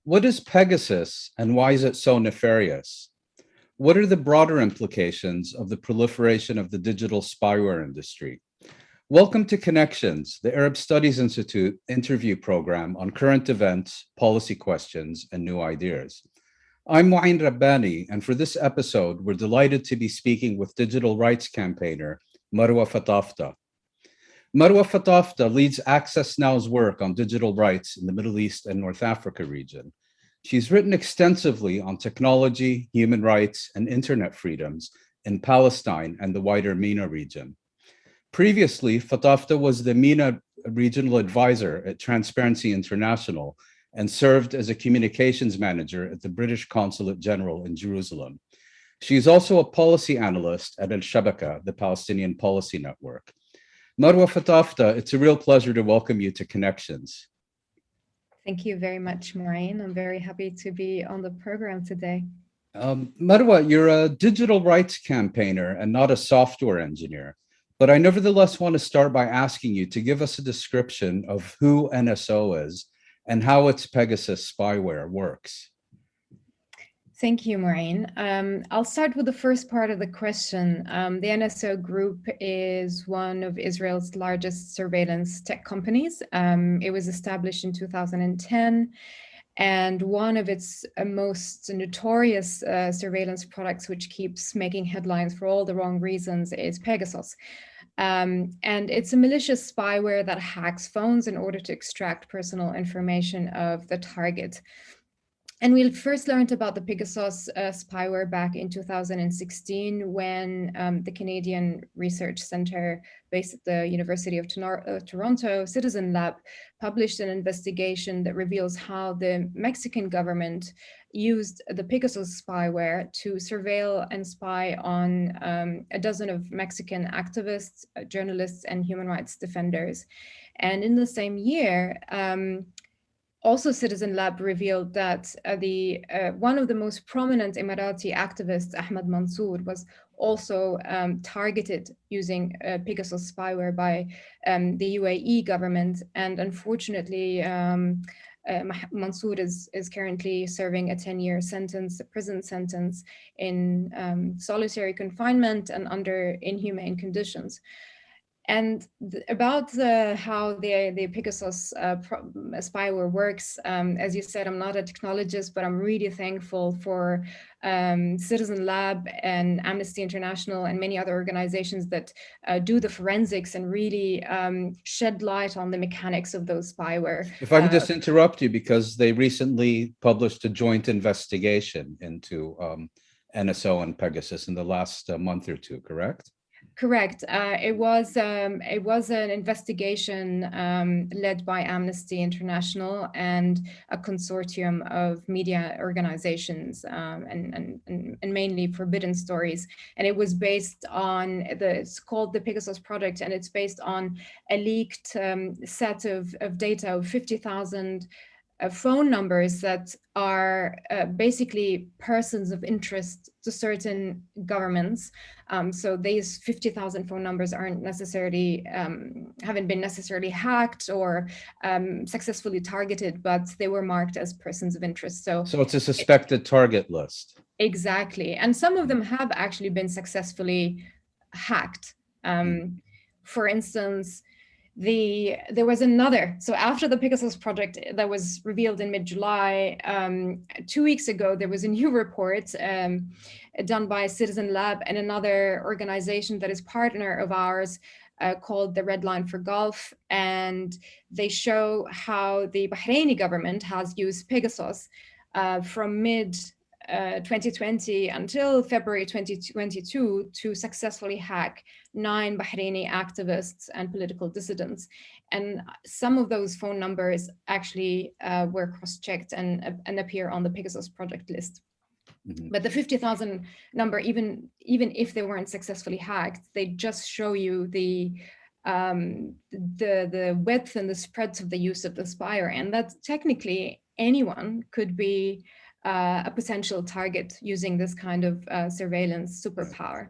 What is Pegasus and why is it so nefarious? What are the broader implications of the proliferation of the digital spyware industry? Welcome to Connections, the Arab Studies Institute interview program on current events, policy questions, and new ideas. I'm Mouin Rabbani, and for this episode, we're delighted to be speaking with digital rights campaigner Marwa Fatafta. Marwa Fatafta leads Access Now's work on digital rights in the Middle East and North Africa region. She's written extensively on technology, human rights, and internet freedoms in Palestine and the wider MENA region. Previously, Fatafta was the MENA Regional Advisor at Transparency International and served as a communications manager at the British Consulate-General in Jerusalem. She is also a policy analyst at Al-Shabaka, the Palestinian Policy Network. Marwa Fatafta, it's a real pleasure to welcome you to Connections. Thank you very much, Maureen. I'm very happy to be on the program today. Marwa, you're a digital rights campaigner and not a software engineer, but I nevertheless want to start by asking you to give us a description of who NSO is and how its Pegasus spyware works. Thank you, Maureen. I'll start with the first part of the question. The NSO Group is one of Israel's largest surveillance tech companies. It was established in 2010, and one of its most notorious surveillance products, which keeps making headlines for all the wrong reasons, is Pegasus. And it's a malicious spyware that hacks phones in order to extract personal information of the target. And we first learned about the Pegasus spyware back in 2016 when the Canadian Research Centre based at the University of Toronto, Citizen Lab, published an investigation that reveals how the Mexican government used the Pegasus spyware to surveil and spy on a dozen of Mexican activists, journalists, and human rights defenders. And in the same year, also, Citizen Lab revealed that one of the most prominent Emirati activists, Ahmed Mansour, was also targeted using Pegasus spyware by the UAE government. And unfortunately, Mansour is currently serving a 10-year sentence, a prison sentence in solitary confinement and under inhumane conditions. And about how the Pegasus spyware works, as you said, I'm not a technologist, but I'm really thankful for Citizen Lab and Amnesty International and many other organizations that do the forensics and really shed light on the mechanics of those spyware. If I could just interrupt you, because they recently published a joint investigation into NSO and Pegasus in the last month or two, correct? Correct. It was an investigation led by Amnesty International and a consortium of media organizations and mainly Forbidden Stories. And it was based on it's called the Pegasus Project, and it's based on a leaked set of data of 50,000 phone numbers that are basically persons of interest to certain governments. So these 50,000 phone numbers aren't necessarily, haven't been necessarily hacked or successfully targeted, but they were marked as persons of interest. So it's a suspected target list. Exactly. And some of them have actually been successfully hacked. For instance, there was another, so after the Pegasus project that was revealed in mid-July, 2 weeks ago, there was a new report done by Citizen Lab and another organization that is partner of ours called the Red Line for Gulf. And they show how the Bahraini government has used Pegasus from mid-2020 until February 2022 to successfully hack 9 Bahraini activists and political dissidents. And some of those phone numbers actually were cross-checked and appear on the Pegasus project list. Mm-hmm. But the 50,000 number, even if they weren't successfully hacked, they just show you the width and the spread of the use of the spyware, and that technically anyone could be a potential target using this kind of surveillance superpower.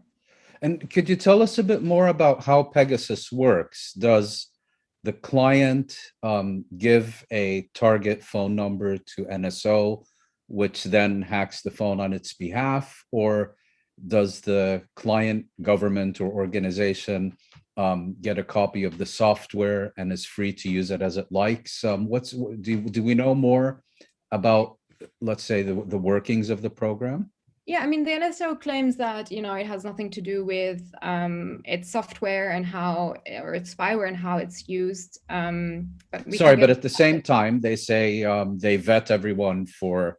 And could you tell us a bit more about how Pegasus works? Does the client give a target phone number to NSO, which then hacks the phone on its behalf, or does the client, government, or organization get a copy of the software and is free to use it as it likes? Do we know more about, let's say, the workings of the program? Yeah, I mean, the NSO claims that, you know, it has nothing to do with its software and how, or its spyware and how it's used. But we Sorry, can but get at the same time, they say they vet everyone for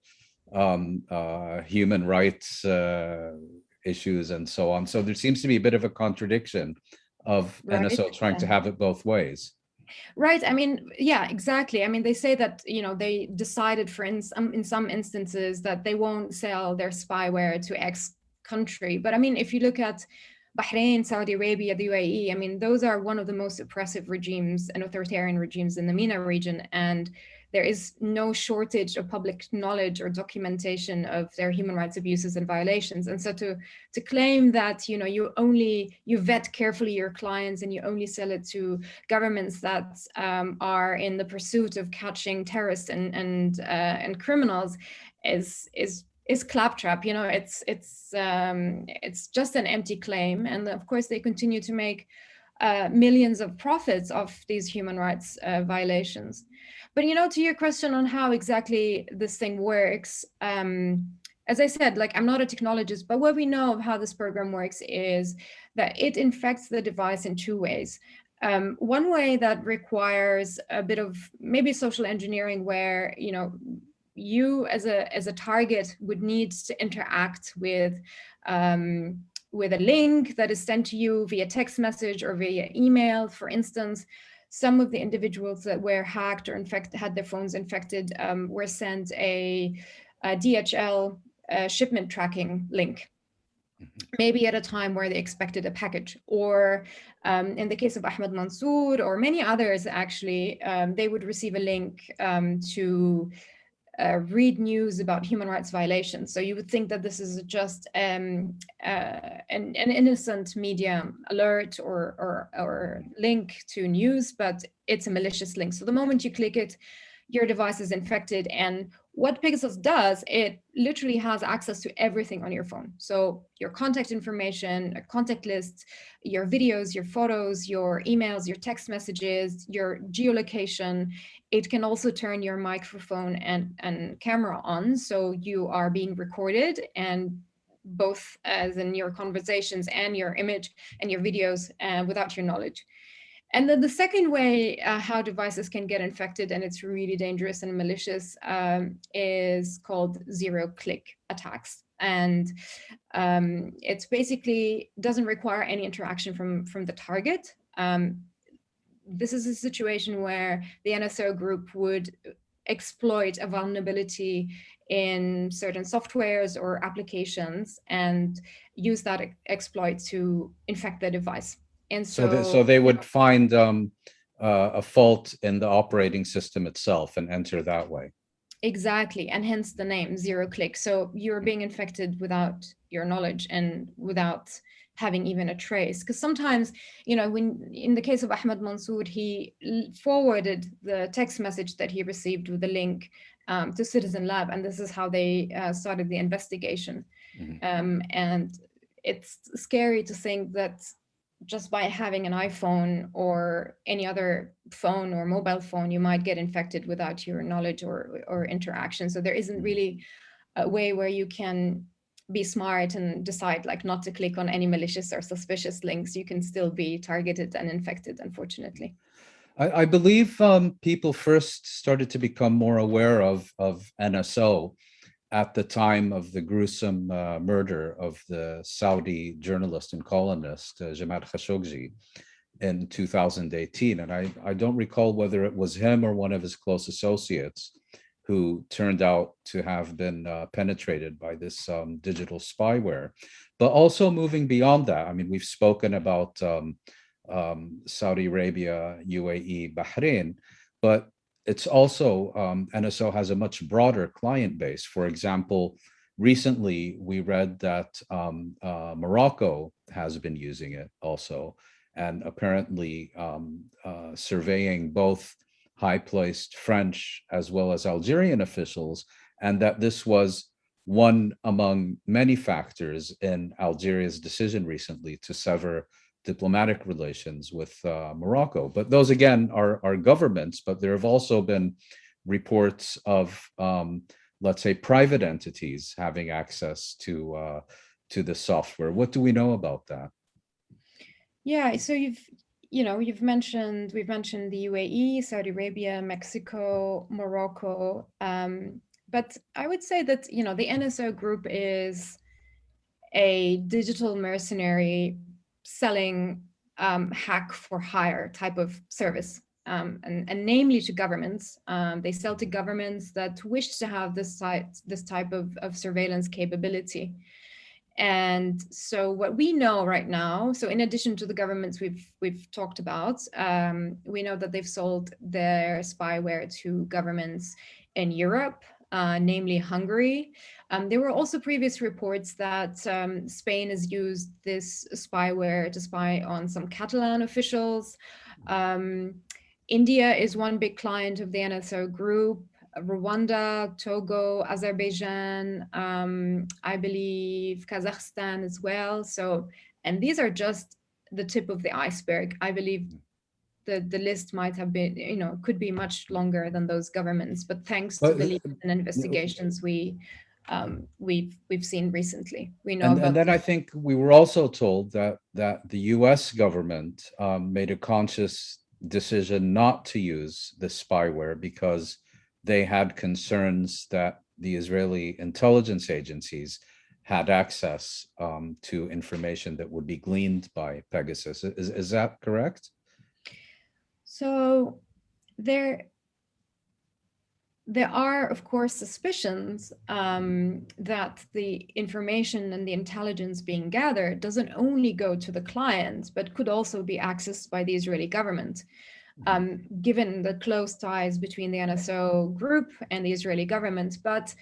human rights issues and so on. So there seems to be a bit of a contradiction of NSO trying to have it both ways. Right. I mean, yeah, exactly. I mean, they say that, you know, they decided in some instances that they won't sell their spyware to X country. But I mean, if you look at Bahrain, Saudi Arabia, the UAE, I mean, those are one of the most oppressive regimes and authoritarian regimes in the MENA region. And there is no shortage of public knowledge or documentation of their human rights abuses and violations. And so to claim that, you know, you vet carefully your clients and you only sell it to governments that are in the pursuit of catching terrorists and criminals is claptrap. You know, it's just an empty claim. And of course, they continue to make millions of profits of these human rights violations. But, you know, to your question on how exactly this thing works, as I said, like, I'm not a technologist, but what we know of how this program works is that it infects the device in two ways. One way that requires a bit of maybe social engineering, where, you know, you as a target would need to interact with a link that is sent to you via text message or via email. For instance, some of the individuals that were hacked or had their phones infected were sent a DHL shipment tracking link, maybe at a time where they expected a package. Or in the case of Ahmed Mansour or many others, actually, they would receive a link to read news about human rights violations. So you would think that this is just an innocent media alert or link to news, but it's a malicious link. So the moment you click it, your device is infected. And what Pegasus does, it literally has access to everything on your phone. So your contact information, a contact list, your videos, your photos, your emails, your text messages, your geolocation. It can also turn your microphone and camera on, so you are being recorded, and both as in your conversations and your image and your videos without your knowledge. And then the second way how devices can get infected, and it's really dangerous and malicious, is called zero-click attacks. And it's basically doesn't require any interaction from the target. This is a situation where the NSO group would exploit a vulnerability in certain softwares or applications and use that exploit to infect the device. And so they would find a fault in the operating system itself and enter that way. Exactly, and hence the name zero click. So you're being infected without your knowledge and without having even a trace. Because sometimes, you know, when in the case of Ahmed Mansour, he forwarded the text message that he received with the link to Citizen Lab, and this is how they started the investigation. And it's scary to think that just by having an iPhone or any other phone or mobile phone, you might get infected without your knowledge or interaction. So there isn't really a way where you can be smart and decide like not to click on any malicious or suspicious links. You can still be targeted and infected, unfortunately. I believe people first started to become more aware of NSO at the time of the gruesome murder of the Saudi journalist and columnist Jamal Khashoggi in 2018. And I don't recall whether it was him or one of his close associates who turned out to have been penetrated by this digital spyware. But also moving beyond that, I mean, we've spoken about Saudi Arabia, UAE, Bahrain, but it's also, NSO has a much broader client base. For example, recently we read that Morocco has been using it also. and apparently surveying both high-placed French as well as Algerian officials, and that this was one among many factors in Algeria's decision recently to sever diplomatic relations with Morocco. But those, again, are governments, but there have also been reports of, let's say, private entities having access to the software. What do we know about that? Yeah, so we've mentioned the UAE, Saudi Arabia, Mexico, Morocco, but I would say that the NSO group is a digital mercenary selling hack for hire type of service, and namely to governments. They sell to governments that wish to have this type of surveillance capability. And so what we know right now, so in addition to the governments we've talked about, we know that they've sold their spyware to governments in Europe, namely Hungary. There were also previous reports that Spain has used this spyware to spy on some Catalan officials. India is one big client of the NSO group. Rwanda, Togo, Azerbaijan, I believe Kazakhstan as well. So, and these are just the tip of the iceberg. I believe the list might have been, could be much longer than those governments. But thanks to the leaks and investigations we've seen recently, we know about. And then I think we were also told that the U.S. government made a conscious decision not to use the spyware because they had concerns that the Israeli intelligence agencies had access to information that would be gleaned by Pegasus. Is that correct? So there are, of course, suspicions that the information and the intelligence being gathered doesn't only go to the client, but could also be accessed by the Israeli government. Given the close ties between the NSO group and the Israeli government. But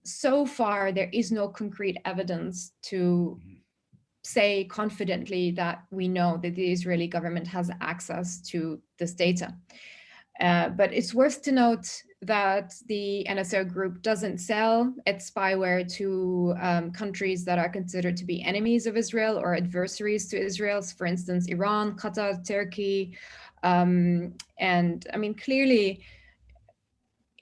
so far, there is no concrete evidence to say confidently that we know that the Israeli government has access to this data. But it's worth to note that the NSO group doesn't sell its spyware to countries that are considered to be enemies of Israel or adversaries to Israel, for instance, Iran, Qatar, Turkey. And I mean, clearly,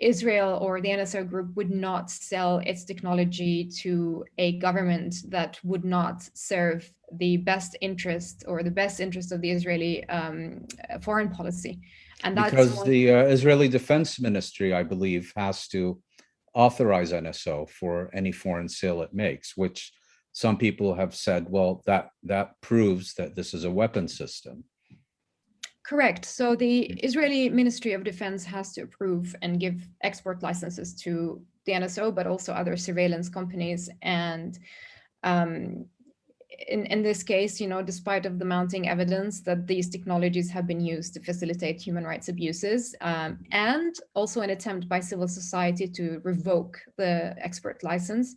Israel or the NSO group would not sell its technology to a government that would not serve the best interest or the best interest of the Israeli foreign policy. And that's because the Israeli Defense Ministry, I believe, has to authorize NSO for any foreign sale it makes, which some people have said, well, that proves that this is a weapon system. Correct. So the Israeli Ministry of Defense has to approve and give export licenses to the NSO, but also other surveillance companies. And in this case, despite of the mounting evidence that these technologies have been used to facilitate human rights abuses, and also an attempt by civil society to revoke the export license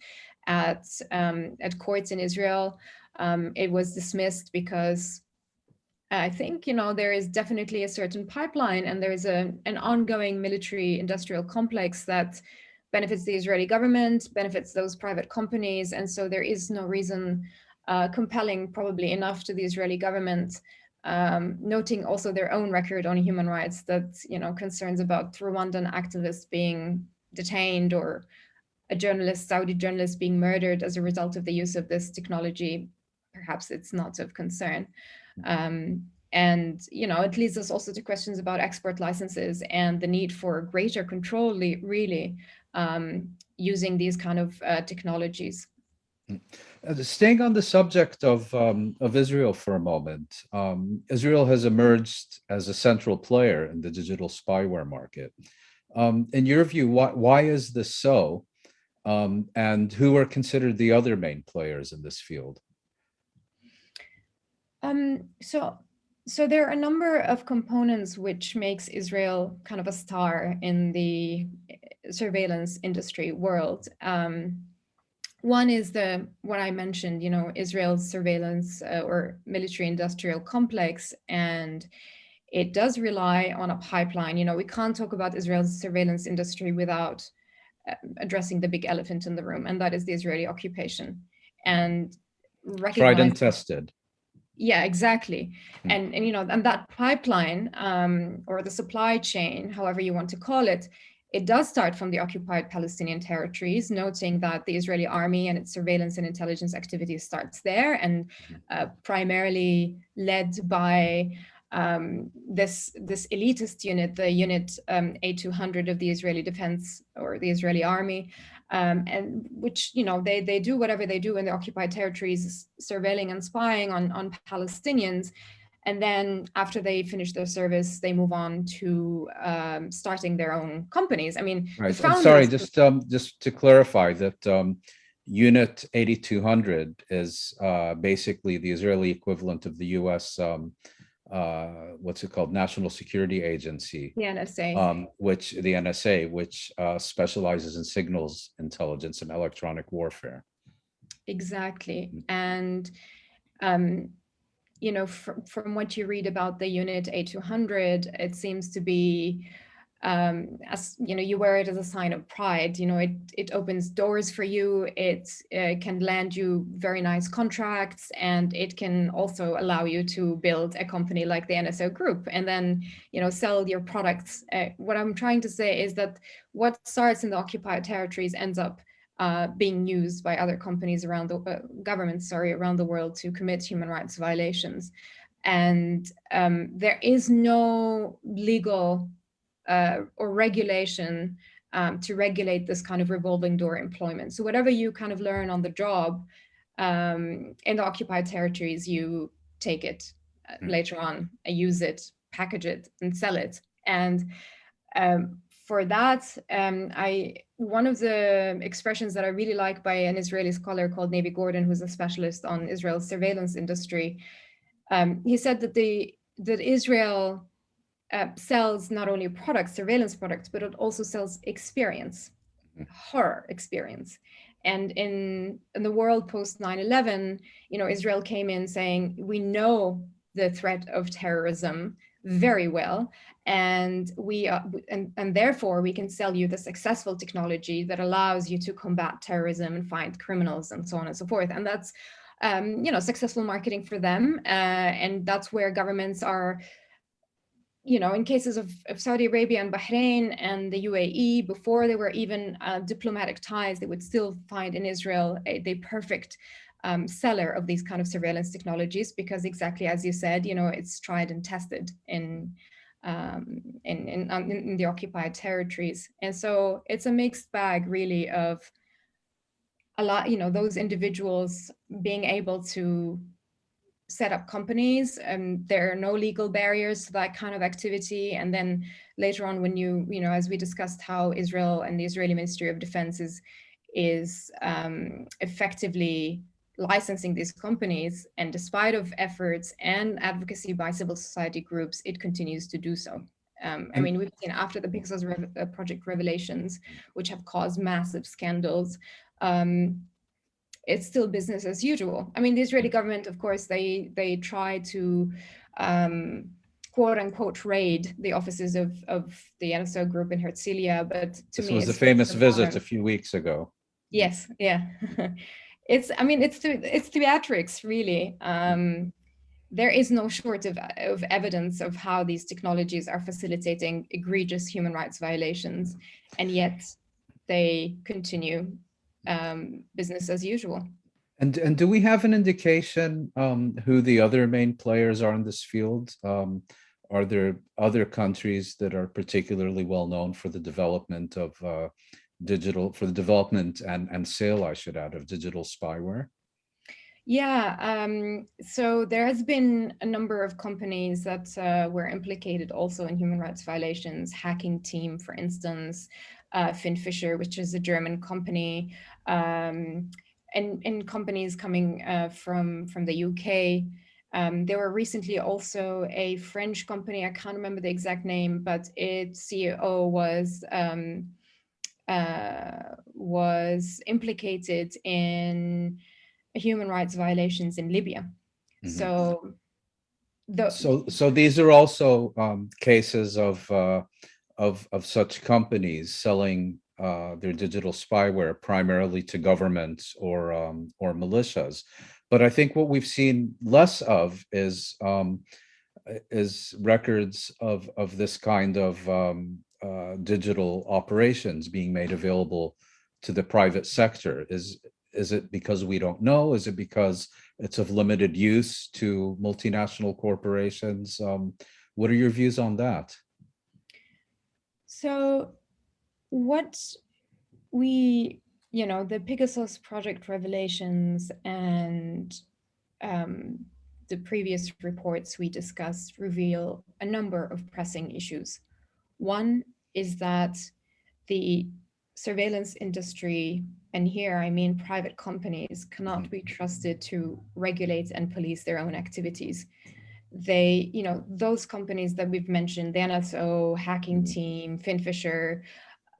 at courts in Israel, it was dismissed because I think, there is definitely a certain pipeline and there is an ongoing military industrial complex that benefits the Israeli government, benefits those private companies. And so there is no reason compelling probably enough to the Israeli government, noting also their own record on human rights that, concerns about Rwandan activists being detained or a Saudi journalist being murdered as a result of the use of this technology. Perhaps it's not of concern. And, it leads us also to questions about export licenses and the need for greater control, really, using these kind of technologies. Staying on the subject of Israel for a moment, Israel has emerged as a central player in the digital spyware market. In your view, why is this so? And who are considered the other main players in this field? So there are a number of components which makes Israel kind of a star in the surveillance industry world. One is what I mentioned, Israel's surveillance or military-industrial complex, and it does rely on a pipeline. We can't talk about Israel's surveillance industry without addressing the big elephant in the room, and that is the Israeli occupation. And Tried and recognize tested. Yeah, exactly. And and that pipeline or the supply chain, however you want to call it, it does start from the occupied Palestinian territories, noting that the Israeli army and its surveillance and intelligence activities starts there, and primarily led by this elitist unit, the unit A200 of the Israeli defense or the Israeli army, and which they do whatever they do in the occupied territories, surveilling and spying on Palestinians. And then after they finish their service, they move on to starting their own companies. I mean, right. the founders. Sorry, just to clarify that Unit 8200 is basically the Israeli equivalent of the U.S. What's it called? National Security Agency. The NSA. The NSA, which specializes in signals intelligence and electronic warfare. Exactly. And from what you read about the unit A200, it seems to be, as you wear it as a sign of pride. It opens doors for you. It can land you very nice contracts, and it can also allow you to build a company like the NSO Group, and then sell your products. What I'm trying to say is that what starts in the occupied territories ends up being used by other companies around the governments, around the world to commit human rights violations. And there is no legal or regulation to regulate this kind of revolving door employment. So whatever you kind of learn on the job in the occupied territories, you take it later on, use it, package it, and sell it. And for that, one of the expressions that I really like by an Israeli scholar called Navi Gordon, who's a specialist on Israel's surveillance industry, he said that Israel sells not only products, surveillance products, but it also sells experience, horror experience. And in the world post 9/11, Israel came in saying, we know the threat of terrorism very well, and and therefore we can sell you the successful technology that allows you to combat terrorism and find criminals and so on and so forth. And that's successful marketing for them, and that's where governments are. In cases of Saudi Arabia and Bahrain and the UAE, before there were even diplomatic ties, they would still find in Israel the perfect seller of these kind of surveillance technologies, because exactly as you said, it's tried and tested in the occupied territories. And so it's a mixed bag, really, of a lot, those individuals being able to set up companies, and there are no legal barriers to that kind of activity. And then later on, when as we discussed, how Israel and the Israeli Ministry of Defense is effectively licensing these companies, and despite of efforts and advocacy by civil society groups, it continues to do so. I mean, we've seen after the Pegasus project revelations, which have caused massive scandals, it's still business as usual. I mean, the Israeli government, of course, they try to quote unquote raid the offices of the NSO Group in Herzliya, but to me, this was a famous visit a few weeks ago. Yes, yeah. It's theatrics, really. There is no short of evidence of how these technologies are facilitating egregious human rights violations, and yet they continue business as usual. And do we have an indication who the other main players are in this field? Are there other countries that are particularly well known for the development of development and sale, I should add, of digital spyware? Yeah, so there has been a number of companies that were implicated also in human rights violations. Hacking Team, for instance, Fisher, which is a German company, and companies coming from the UK. There were recently also a French company, I can't remember the exact name, but its CEO was was implicated in human rights violations in Libya. Mhm. So the So these are also cases of such companies selling their digital spyware primarily to governments or militias. But I think what we've seen less of is records of this kind of digital operations being made available to the private sector. Is it because we don't know? Is it because it's of limited use to multinational corporations? What are your views on that? so what we, the Pegasus project revelations and um, the previous reports we discussed reveal a number of pressing issues. One is that the surveillance industry, and here I mean private companies, cannot Mhm. be trusted to regulate and police their own activities. They, those companies that we've mentioned, the NSO, Hacking Mhm. Team, Finfisher,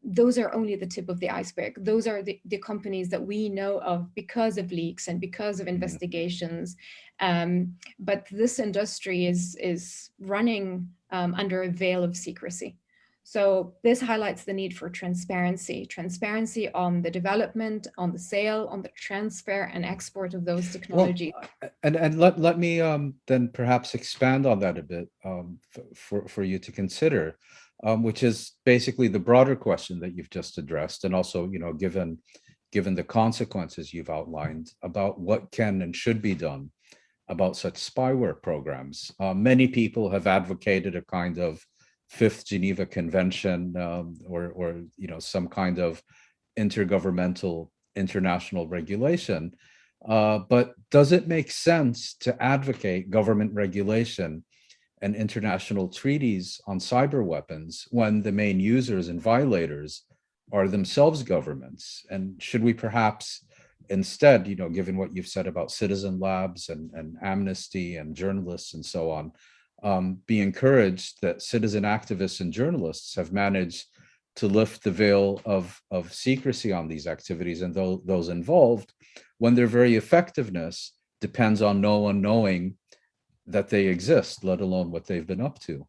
those are only the tip of the iceberg. Those are the companies that we know of because of leaks and because of Mhm. investigations. But this industry is running under a veil of secrecy. So this highlights the need for transparency on the development, on the sale, on the transfer and export of those Well, technologies. and let me then perhaps expand on that a bit for you to consider, which is basically the broader question that you've just addressed, and also given the consequences you've outlined about what can and should be done about such spyware programs. Many people have advocated a kind of Fifth Geneva Convention, or some kind of intergovernmental international regulation. But does it make sense to advocate government regulation and international treaties on cyber weapons when the main users and violators are themselves governments? And should we perhaps instead, given what you've said about citizen labs and Amnesty and journalists and so on, be encouraged that citizen activists and journalists have managed to lift the veil of secrecy on these activities and those involved, when their very effectiveness depends on no one knowing that they exist, let alone what they've been up to.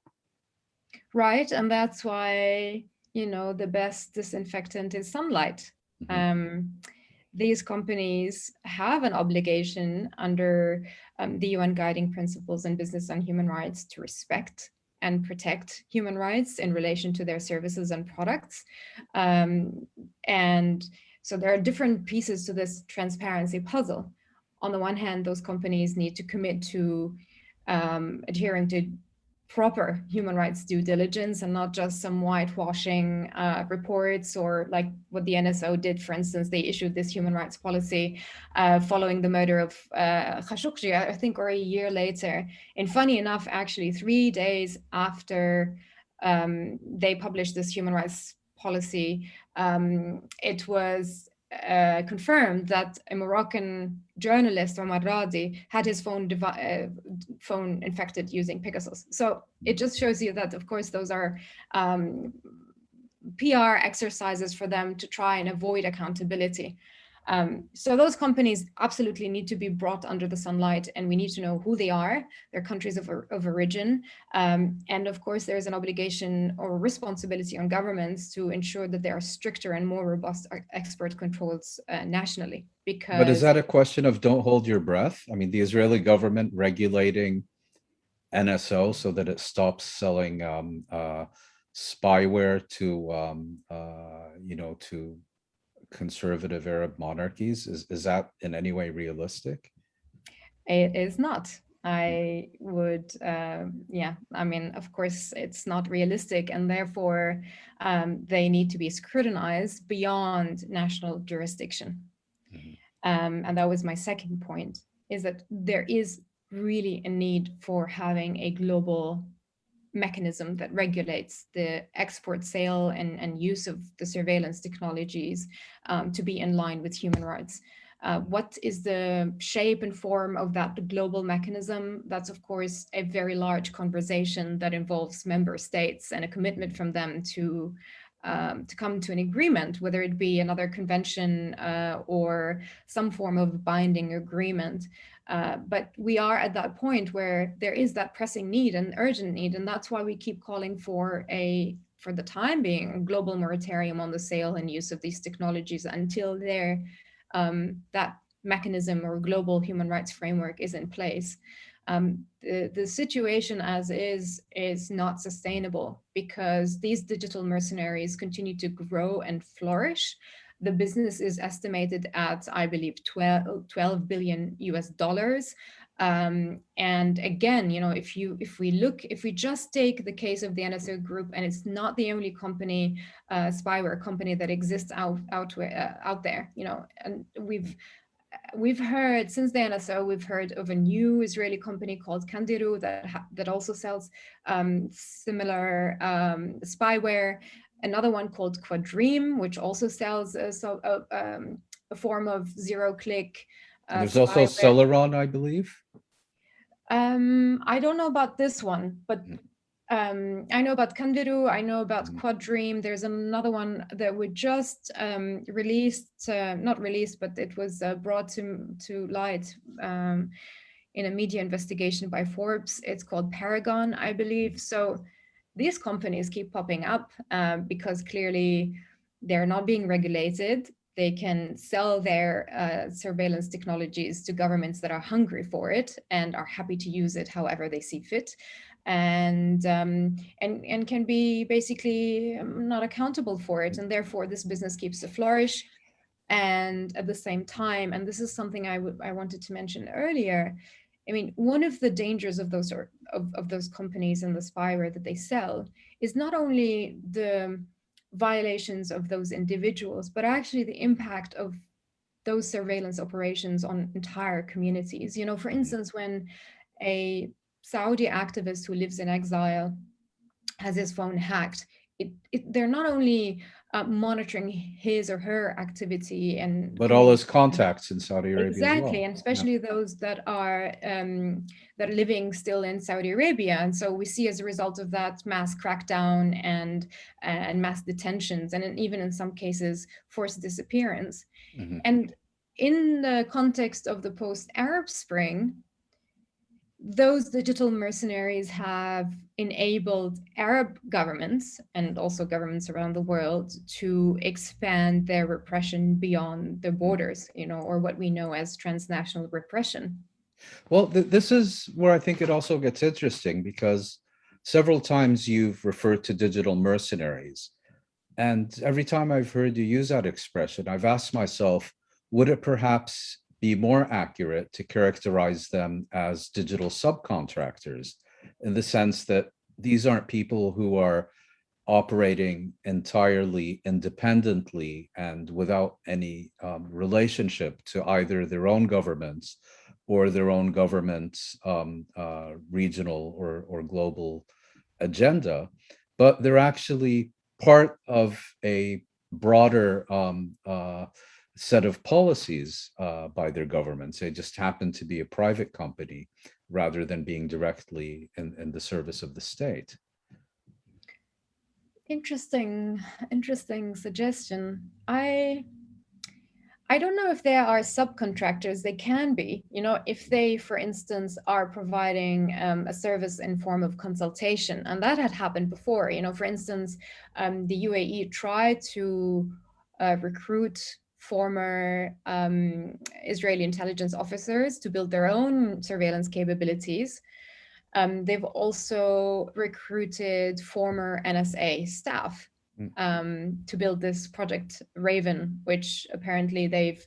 Right. And that's why, the best disinfectant is sunlight. Mhm. Um, these companies have an obligation under the UN Guiding Principles in Business and Human Rights to respect and protect human rights in relation to their services and products. Um, and so there are different pieces to this transparency puzzle. On the one hand, those companies need to commit to adhering to proper human rights due diligence and not just some whitewashing reports, or like what the NSO did, for instance. They issued this human rights policy following the murder of Khashoggi, I think, or a year later. And funny enough, actually, 3 days after they published this human rights policy, it was confirmed that a Moroccan journalist, Omar Radi, had his phone infected using Pegasus. So it just shows you that, of course, those are PR exercises for them to try and avoid accountability. So those companies absolutely need to be brought under the sunlight, and we need to know who they are, their countries of origin. And of course, there's an obligation or responsibility on governments to ensure that there are stricter and more robust export controls nationally. But is Because that a question of don't hold your breath? I mean, the Israeli government regulating NSO so that it stops selling spyware to conservative Arab monarchies, is that in any way realistic? it is not. I would, yeah, I mean, of course, it's not realistic, and therefore they need to be scrutinized beyond national jurisdiction. Mhm. And that was my second point, is that there is really a need for having a global mechanism that regulates the export, sale, and use of the surveillance technologies to be in line with human rights. What is the shape and form of that global mechanism? That's, of course, a very large conversation that involves member states and a commitment from them to to come to an agreement, whether it be another convention or some form of binding agreement. But we are at that point where there is that pressing need and urgent need, and that's why we keep calling for for the time being, a global moratorium on the sale and use of these technologies until that mechanism or global human rights framework is in place. The situation as is not sustainable because these digital mercenaries continue to grow and flourish. The business is estimated at, I believe, 12 billion US dollars. And again, if we just take the case of the NSO group, and it's not the only company, spyware company that exists out there, and we've heard since the NSO, we've heard of a new Israeli company called Kandiru that also sells similar spyware. Another one called Quadream, which also sells a form of zero-click There's also spyware. Celeron, I believe. I don't know about this one, but I know about Kandiru, I know about Quadream. There's another one that we just released, not released, but it was brought to light in a media investigation by Forbes. It's called Paragon, I believe. So these companies keep popping up because clearly they're not being regulated. They can sell their surveillance technologies to governments that are hungry for it and are happy to use it however they see fit, and can be basically not accountable for it, and therefore this business keeps to flourish. And at the same time, and this is something I wanted to mention earlier, I mean, one of the dangers of those companies and the spyware that they sell is not only the violations of those individuals, but actually the impact of those surveillance operations on entire communities. For instance, when a Saudi activist who lives in exile has his phone hacked, they're not only monitoring his or her activity but all his contacts in Saudi Arabia exactly, as well. and especially those that are living still in Saudi Arabia. And so we see as a result of that mass crackdown and mass detentions, and even in some cases forced disappearance. And in the context of the post-Arab Spring, those digital mercenaries have enabled Arab governments and also governments around the world to expand their repression beyond the borders, or what we know as transnational repression. Well, this is where I think it also gets interesting, because several times you've referred to digital mercenaries. And every time I've heard you use that expression, I've asked myself, would it perhaps be more accurate to characterize them as digital subcontractors, in the sense that these aren't people who are operating entirely independently and without any relationship to either their own governments or their own government's regional or global agenda, but they're actually part of a broader set of policies by their governments. They just happen to be a private company rather than being directly in the service of the state. Interesting suggestion. I don't know if they are subcontractors. They can be, if they, for instance, are providing a service in form of consultation, and that had happened before. For instance, the UAE tried to recruit former Israeli intelligence officers to build their own surveillance capabilities. They've also recruited former NSA staff to build this project Raven, which apparently they've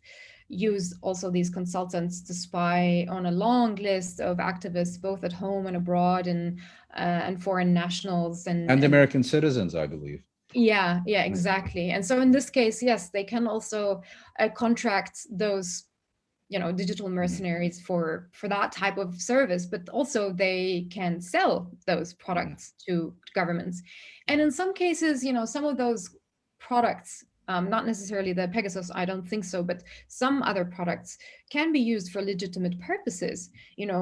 used also these consultants to spy on a long list of activists, both at home and abroad, and foreign nationals and American citizens, I believe. Yeah, exactly. And so in this case, yes, they can also contract those digital mercenaries for that type of service, but also they can sell those products to governments. And in some cases, some of those products, not necessarily the Pegasus, I don't think so, but some other products can be used for legitimate purposes.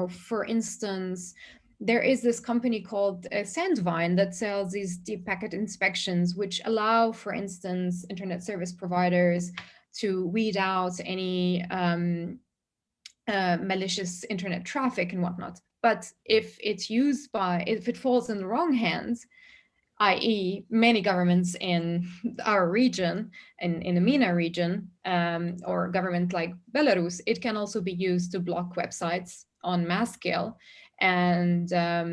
For instance, there is this company called Sandvine that sells these deep packet inspections, which allow, for instance, internet service providers to weed out any malicious internet traffic and whatnot. But if it falls in the wrong hands, i.e. many governments in our region, in the MENA region, or government like Belarus, it can also be used to block websites on mass scale and yeah,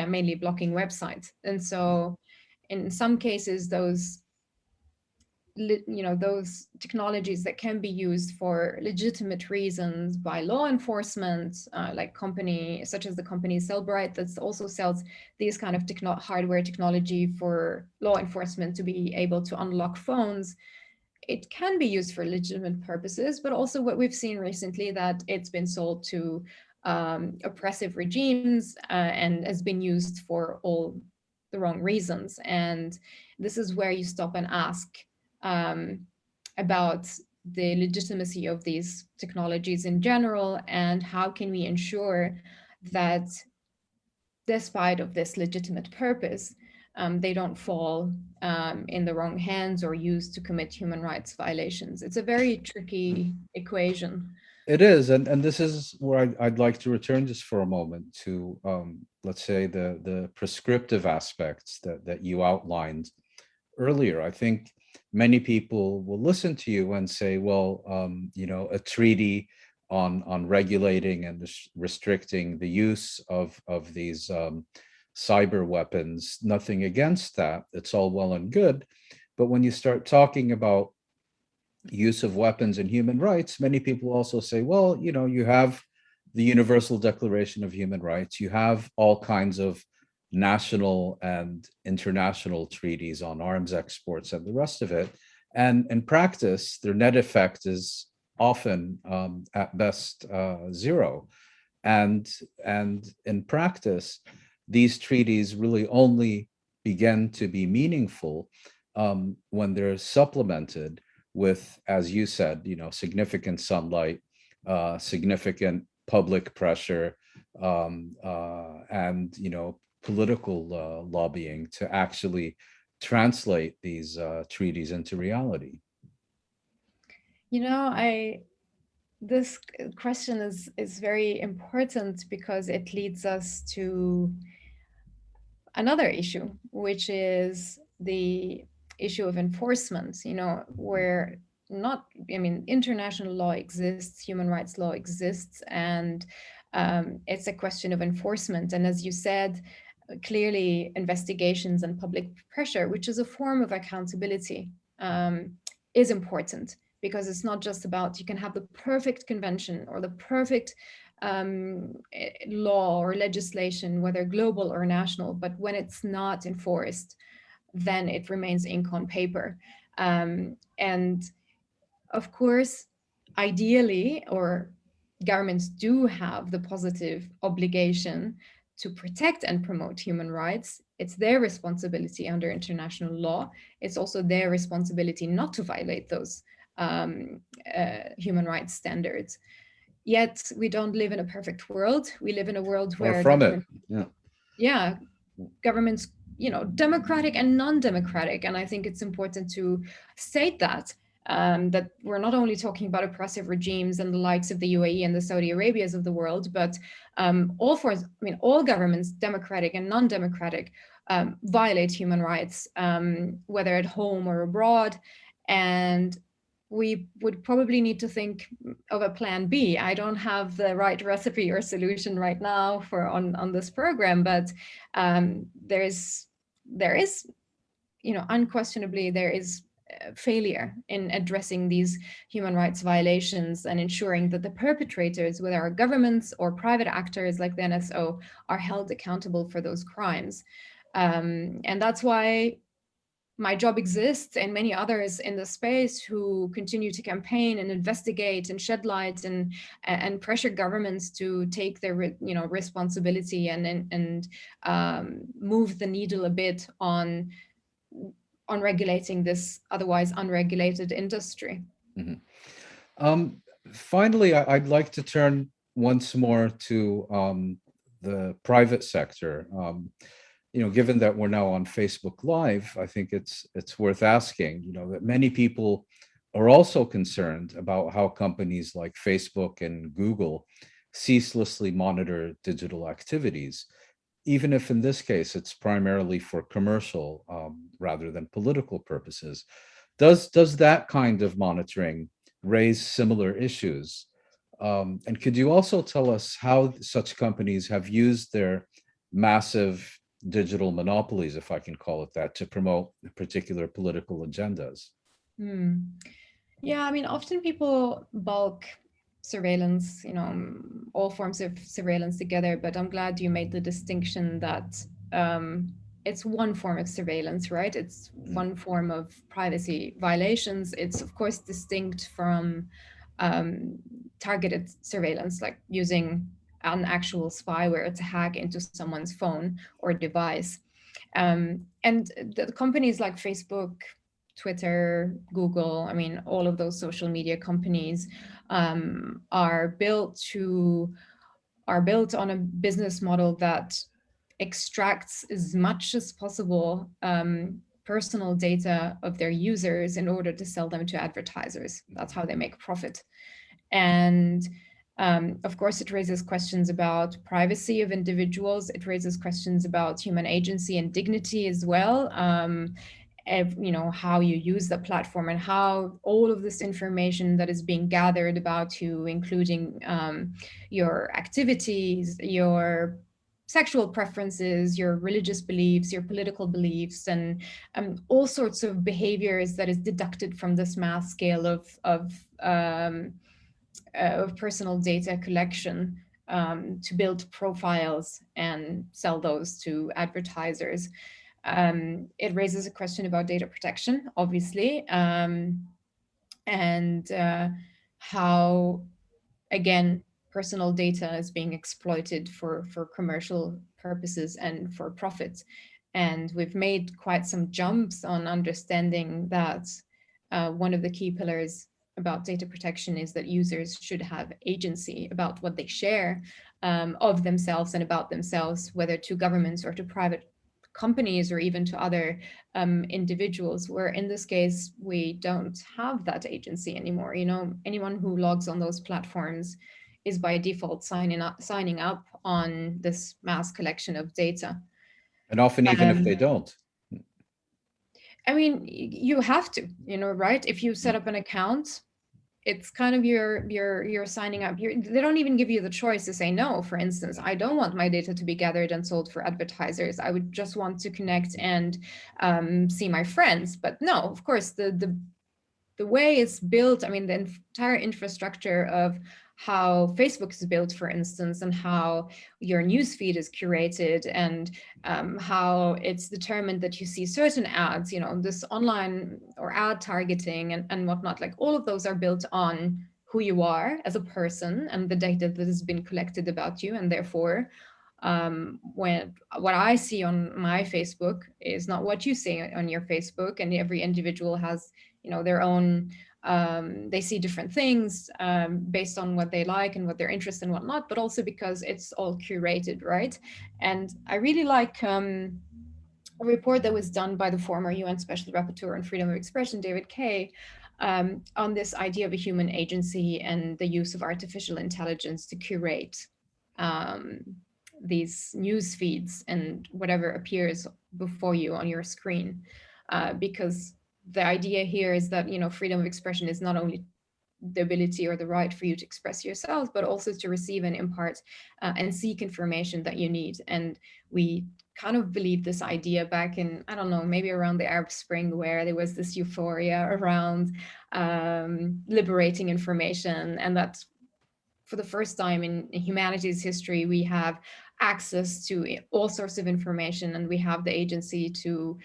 mainly blocking websites. And so in some cases, those technologies that can be used for legitimate reasons by law enforcement, like company such as the company Cellbrite that also sells these kind of hardware technology for law enforcement to be able to unlock phones. It can be used for legitimate purposes, but also what we've seen recently, that it's been sold to oppressive regimes and has been used for all the wrong reasons. And this is where you stop and ask um, about the legitimacy of these technologies in general, and how can we ensure that despite of this legitimate purpose, they don't fall in the wrong hands or used to commit human rights violations. It's a very tricky equation. It is, and this is where I'd like to return just for a moment to, let's say, the prescriptive aspects that you outlined earlier. I think many people will listen to you and say, well, a treaty on regulating and restricting the use of these cyber weapons, nothing against that. It's all well and good. But when you start talking about use of weapons and human rights, many people also say, well, you have the Universal Declaration of Human Rights, you have all kinds of national and international treaties on arms exports and the rest of it. And in practice, their net effect is often at best zero. And in practice, these treaties really only begin to be meaningful when they're supplemented with, as you said, significant sunlight, significant public pressure, and political lobbying to actually translate these treaties into reality. This question is very important because it leads us to another issue, which is the issue of enforcement, where international law exists, human rights law exists, and it's a question of enforcement. And as you said, clearly investigations and public pressure, which is a form of accountability, is important, because it's not just about, you can have the perfect convention or the perfect law or legislation, whether global or national, but when it's not enforced, then it remains ink on paper. And of course, ideally, or governments do have the positive obligation to protect and promote human rights. It's their responsibility under international law. It's also their responsibility not to violate those human rights standards. Yet we don't live in a perfect world. We live in a world Far where from it. yeah, governments, democratic and non-democratic. And I think it's important to state that that we're not only talking about oppressive regimes and the likes of the UAE and the Saudi Arabias of the world, but all governments, democratic and non-democratic, violate human rights, whether at home or abroad. And we would probably need to think of a plan B. I don't have the right recipe or solution right now on this program, but there is unquestionably there is failure in addressing these human rights violations and ensuring that the perpetrators, whether our governments or private actors like the NSO, are held accountable for those crimes. And that's why my job exists, and many others in the space who continue to campaign and investigate and shed light and pressure governments to take their responsibility and move the needle a bit on regulating this otherwise unregulated industry. Mm-hmm. Finally, I'd like to turn once more to the private sector. Given that we're now on Facebook Live, I think it's worth asking, that many people are also concerned about how companies like Facebook and Google ceaselessly monitor digital activities, even if in this case it's primarily for commercial rather than political purposes. Does that kind of monitoring raise similar issues? And could you also tell us how such companies have used their massive digital monopolies, if I can call it that, to promote particular political agendas? Yeah, I mean, often people bulk surveillance, all forms of surveillance together, but I'm glad you made the distinction that it's one form of surveillance, right? It's one form of privacy violations. It's, of course, distinct from targeted surveillance, like using an actual spyware to hack into someone's phone or device. And the companies like Facebook, Twitter, Google, I mean, all of those social media companies are built on a business model that extracts as much as possible personal data of their users in order to sell them to advertisers. That's how they make profit. And of course, it raises questions about privacy of individuals. It raises questions about human agency and dignity as well. How you use the platform and how all of this information that is being gathered about you, including your activities, your sexual preferences, your religious beliefs, your political beliefs, and all sorts of behaviors that is deducted from this mass scale of personal data collection to build profiles and sell those to advertisers. It raises a question about data protection, obviously, and how, again, personal data is being exploited for commercial purposes and for profit. And we've made quite some jumps on understanding that one of the key pillars about data protection is that users should have agency about what they share of themselves and about themselves, whether to governments or to private companies or even to other individuals, where in this case, we don't have that agency anymore. Anyone who logs on those platforms is by default signing up on this mass collection of data. And often, even if they don't. I mean, you have to, right? If you set up an account, it's kind of you're signing up. They don't even give you the choice to say no. For instance, I don't want my data to be gathered and sold for advertisers. I would just want to connect and see my friends. But no, of course, the way it's built, I mean, the entire infrastructure of how Facebook is built, for instance, and how your newsfeed is curated, and how it's determined that you see certain ads, this online or ad targeting and whatnot, like all of those are built on who you are as a person and the data that has been collected about you. And therefore, when what I see on my Facebook is not what you see on your Facebook, and every individual has their own they see different things based on what they like and what they're interested in and whatnot, but also because it's all curated, right? And I really like a report that was done by the former UN Special Rapporteur on Freedom of Expression, David Kay, on this idea of a human agency and the use of artificial intelligence to curate these news feeds and whatever appears before you on your screen, because the idea here is that freedom of expression is not only the ability or the right for you to express yourself, but also to receive and impart and seek information that you need. And we kind of believed this idea back in, I don't know, maybe around the Arab Spring, where there was this euphoria around liberating information, and that for the first time in humanity's history, we have access to all sorts of information, and we have the agency to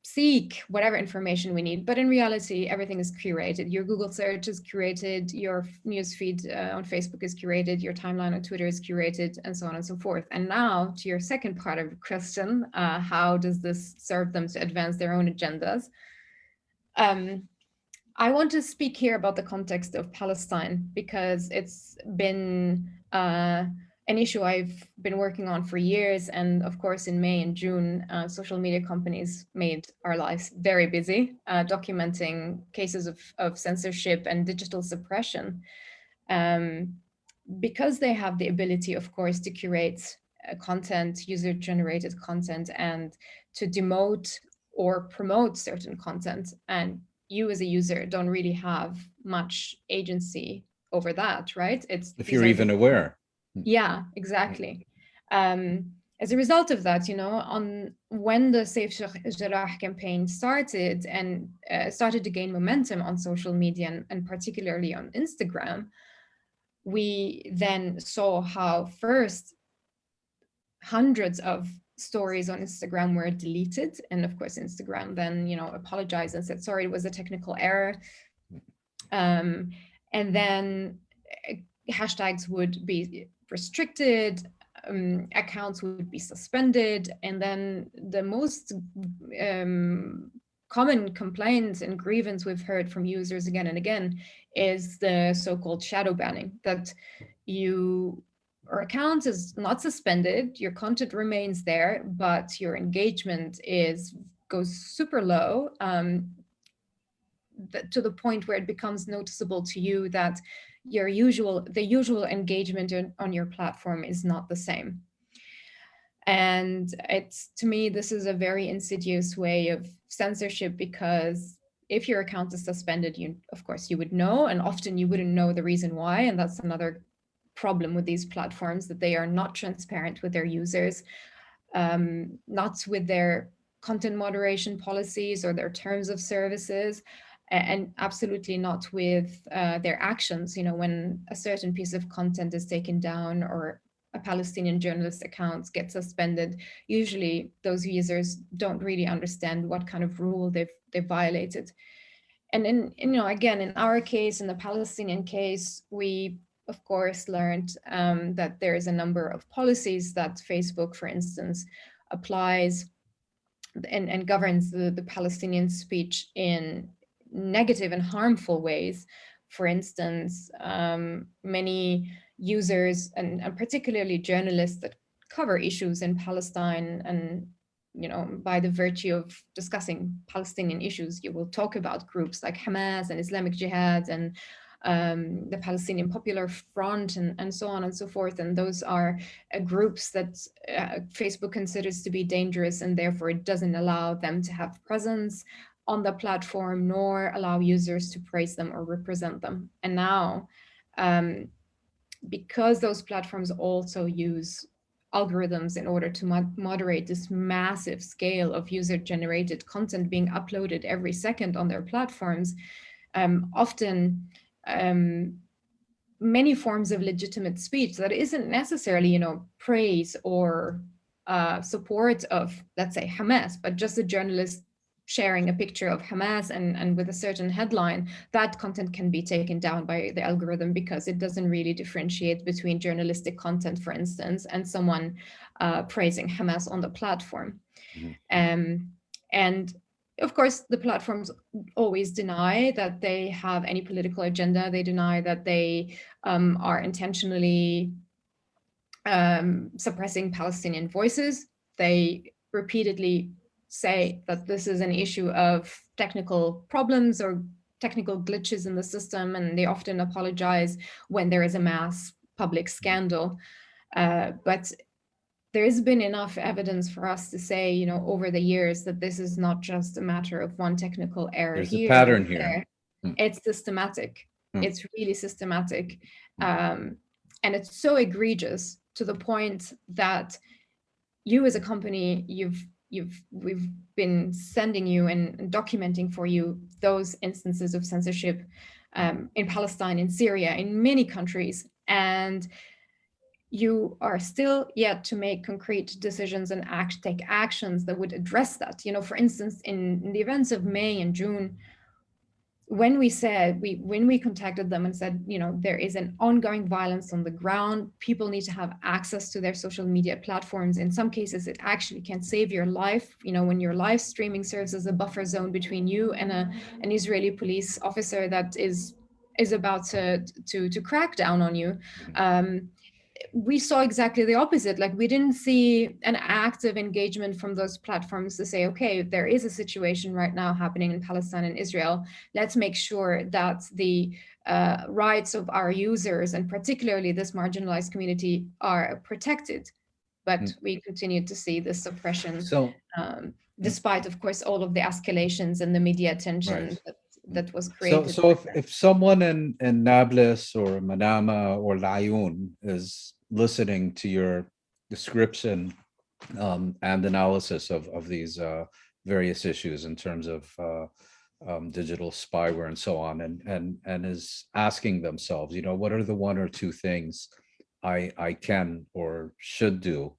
seek whatever information we need. But in reality, everything is curated. Your Google search is curated, your newsfeed on Facebook is curated, your timeline on Twitter is curated, and so on and so forth. And now to your second part of the question, how does this serve them to advance their own agendas? I want to speak here about the context of Palestine, because it's been an issue I've been working on for years. And of course, in May and June, social media companies made our lives very busy, documenting cases of censorship and digital suppression. Because they have the ability, of course, to curate content, user-generated content, and to demote or promote certain content. And you as a user don't really have much agency over that, right? If you're even aware. Yeah, exactly. As a result of that, when the Safe Jarrah campaign started and started to gain momentum on social media and particularly on Instagram, we then saw how first hundreds of stories on Instagram were deleted. And of course, Instagram then, apologized and said, sorry, it was a technical error. And then hashtags would be restricted, accounts would be suspended. And then the most common complaints and grievance we've heard from users again and again is the so-called shadow banning, that your account is not suspended, your content remains there, but your engagement goes super low, to the point where it becomes noticeable to you that the usual engagement on your platform is not the same. And to me, this is a very insidious way of censorship, because if your account is suspended, of course you would know, and often you wouldn't know the reason why. And that's another problem with these platforms, that they are not transparent with their users, not with their content moderation policies or their terms of services, and absolutely not with their actions. When a certain piece of content is taken down or a Palestinian journalist account gets suspended, usually those users don't really understand what kind of rule they've violated. And again, in our case, in the Palestinian case, we of course learned that there is a number of policies that Facebook, for instance, applies and governs the Palestinian speech in negative and harmful ways. For instance, many users and particularly journalists that cover issues in Palestine, and by the virtue of discussing Palestinian issues, you will talk about groups like Hamas and Islamic Jihad and the Palestinian Popular Front and so on and so forth. And those are groups that Facebook considers to be dangerous, and therefore it doesn't allow them to have presence on the platform, nor allow users to praise them or represent them. And now, because those platforms also use algorithms in order to moderate this massive scale of user-generated content being uploaded every second on their platforms, often many forms of legitimate speech that isn't necessarily, praise or support of, let's say, Hamas, but just a journalist sharing a picture of Hamas and with a certain headline, that content can be taken down by the algorithm because it doesn't really differentiate between journalistic content, for instance, and someone praising Hamas on the platform. Mm-hmm. And of course, the platforms always deny that they have any political agenda. They deny that they are intentionally suppressing Palestinian voices. They repeatedly say that this is an issue of technical problems or technical glitches in the system, and they often apologize when there is a mass public scandal. But there has been enough evidence for us to say, over the years, that this is not just a matter of one technical error. There's a pattern here. It's systematic. It's really systematic. And it's so egregious to the point that you as a company, we've been sending you and documenting for you those instances of censorship in Palestine, in Syria, in many countries, and you are still yet to make concrete decisions and take actions that would address that. For instance, in the events of May and June, when we contacted them and said, there is an ongoing violence on the ground, people need to have access to their social media platforms. In some cases, it actually can save your life. When your live streaming serves as a buffer zone between you and an Israeli police officer that is about to crack down on you. we saw exactly the opposite. Like, we didn't see an active engagement from those platforms to say, okay, there is a situation right now happening in Palestine and Israel. Let's make sure that the rights of our users, and particularly this marginalized community, are protected. But we continue to see this suppression, So, despite, of course, all of the escalations and the media attention right. that was So, created. so if someone in Nablus or Manama or Laayoun is listening to your description and analysis of these various issues in terms of digital spyware and so on, and is asking themselves, you know, what are the one or two things I can or should do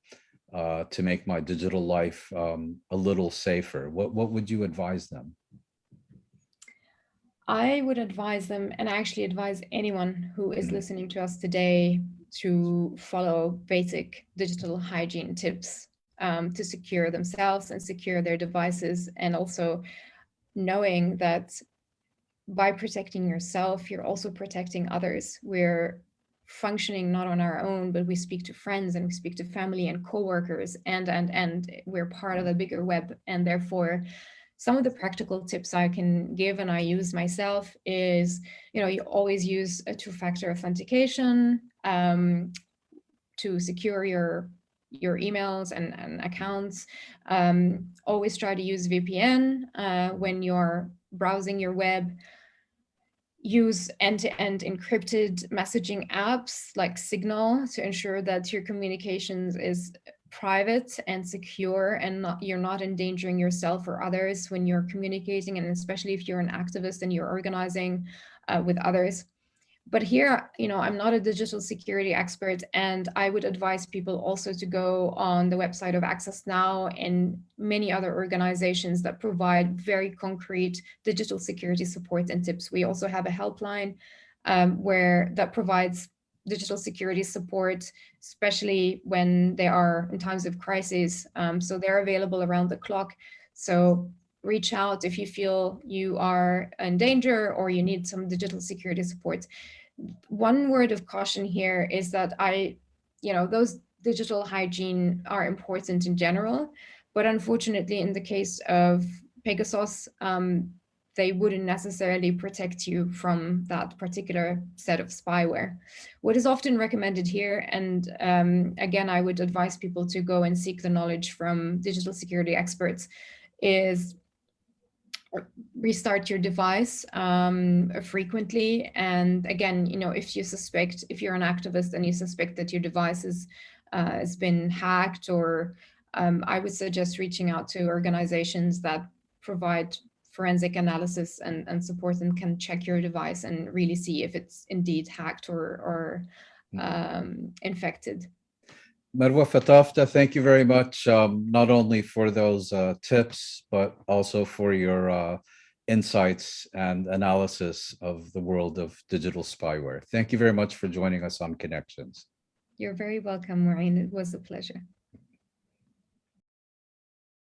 to make my digital life a little safer? What would you advise them? I would advise them, and I actually advise anyone who is listening to us today, to follow basic digital hygiene tips to secure themselves and secure their devices, and also knowing that by protecting yourself, you're also protecting others. We're functioning not on our own, but we speak to friends and we speak to family and coworkers, and we're part of a bigger web. And therefore, some of the practical tips I can give and I use myself is, you always use a two-factor authentication to secure your emails and accounts. Always try to use VPN when you're browsing your web. Use end-to-end encrypted messaging apps like Signal to ensure that your communications is private and secure, and you're not endangering yourself or others when you're communicating, and especially if you're an activist and you're organizing with others. But here, I'm not a digital security expert, and I would advise people also to go on the website of Access Now and many other organizations that provide very concrete digital security support and tips. We also have a helpline where that provides digital security support, especially when they are in times of crisis. So they're available around the clock. So reach out if you feel you are in danger or you need some digital security support. One word of caution here is that those digital hygiene are important in general, but unfortunately, in the case of Pegasus, they wouldn't necessarily protect you from that particular set of spyware. What is often recommended here, and again, I would advise people to go and seek the knowledge from digital security experts, is restart your device frequently. And again, if you're an activist and you suspect that your device has been hacked, or I would suggest reaching out to organizations that provide forensic analysis and support, and can check your device and really see if it's indeed hacked or infected. Marwa Fatafta, thank you very much, not only for those tips, but also for your insights and analysis of the world of digital spyware. Thank you very much for joining us on Connections. You're very welcome, Maureen. It was a pleasure.